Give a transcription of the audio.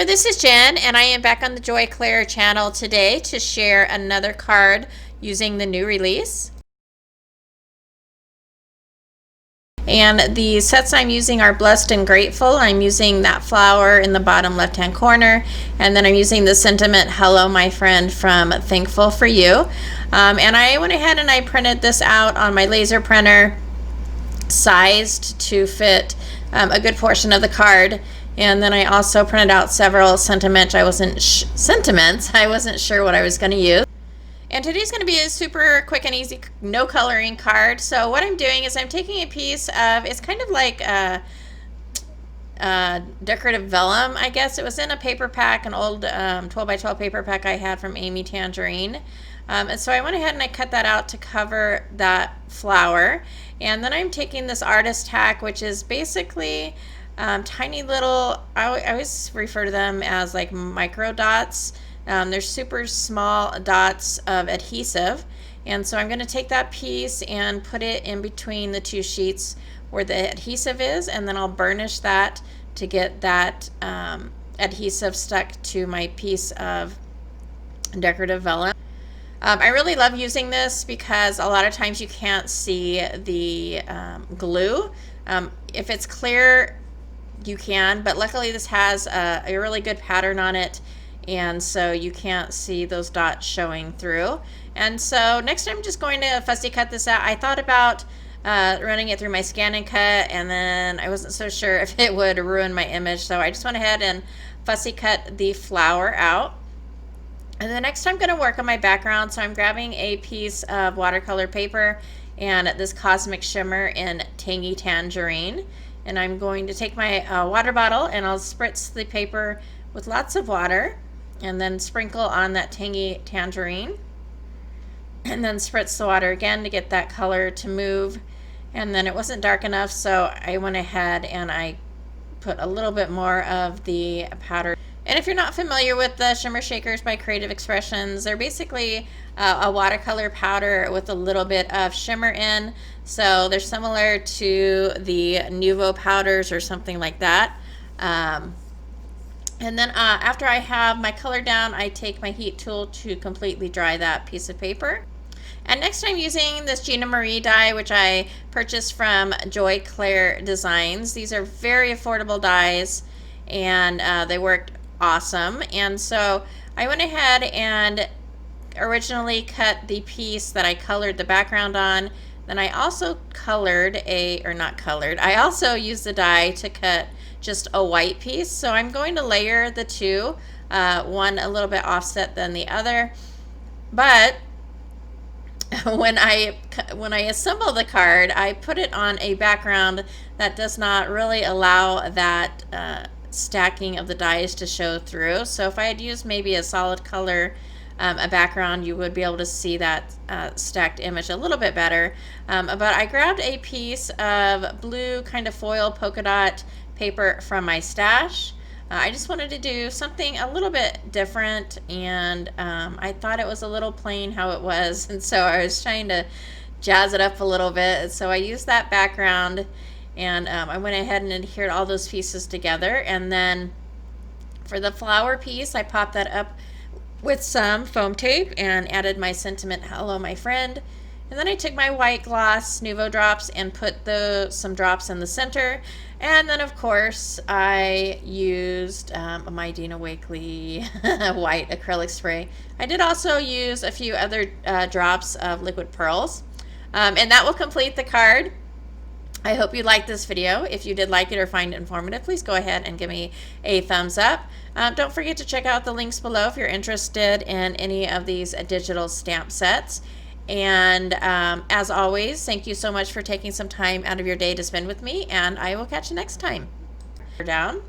there, this is Jen, and I am back on the Joy Clair channel today to share another card using the new release. And the sets I'm using are Blessed and Grateful. I'm using that flower in the bottom left-hand corner, and then I'm using the sentiment, Hello, my friend, from Thankful for You. And I went ahead and I printed this out on my laser printer, sized to fit a good portion of the card. And then I also printed out several sentiments. I wasn't sure what I was going to use. And today's going to be a super quick and easy, no coloring card. So what I'm doing is I'm taking a piece of, it's kind of like a decorative vellum, I guess. It was in a paper pack, an old 12 by 12 paper pack I had from Amy Tangerine. And so I went ahead and I cut that out to cover that flower. And then I'm taking this artist tack, which is basically tiny little, I always refer to them as like micro dots. They're super small dots of adhesive. And so I'm going to take that piece and put it in between the two sheets where the adhesive is, and then I'll burnish that to get that adhesive stuck to my piece of decorative vellum. I really love using this because a lot of times you can't see the glue. If it's clear, you can, but luckily this has a really good pattern on it, and so you can't see those dots showing through. And so next I'm just going to fussy cut this out. I thought about running it through my scan and cut, and then I wasn't so sure if it would ruin my image, so I just went ahead and fussy cut the flower out. And the next I'm going to work on my background, so I'm grabbing a piece of watercolor paper and this Cosmic Shimmer in Tangy Tangerine. And I'm going to take my water bottle and I'll spritz the paper with lots of water and then sprinkle on that Tangy Tangerine. And then spritz the water again to get that color to move. And then it wasn't dark enough, so I went ahead and I put a little bit more of the powder. And if you're not familiar with the Shimmer Shakers by Creative Expressions, they're basically a watercolor powder with a little bit of shimmer in. So they're similar to the Nuvo powders or something like that. And then after I have my color down, I take my heat tool to completely dry that piece of paper. And next I'm using this Gina Marie die, which I purchased from Joy Clair Designs. These are very affordable dies, and they worked awesome. And so I went ahead and originally cut the piece that I colored the background on. Then I also I also used the die to cut just a white piece. So I'm going to layer the two, one a little bit offset than the other. But when I assemble the card, I put it on a background that does not really allow that stacking of the dies to show through. So if I had used maybe a solid color a background, you would be able to see that stacked image a little bit better. But I grabbed a piece of blue kind of foil polka dot paper from my stash. I just wanted to do something a little bit different, and I thought it was a little plain how it was, and so I was trying to jazz it up a little bit. So I used that background, and I went ahead and adhered all those pieces together. And then for the flower piece, I popped that up with some foam tape and added my sentiment, Hello, my friend. And then I took my white gloss Nuvo drops and put some drops in the center. And then of course I used my Dina Wakley white acrylic spray. I did also use a few other drops of liquid pearls. And that will complete the card. I hope you liked this video. If you did like it or find it informative, please go ahead and give me a thumbs up. Don't forget to check out the links below if you're interested in any of these digital stamp sets. And as always, thank you so much for taking some time out of your day to spend with me, and I will catch you next time. Down.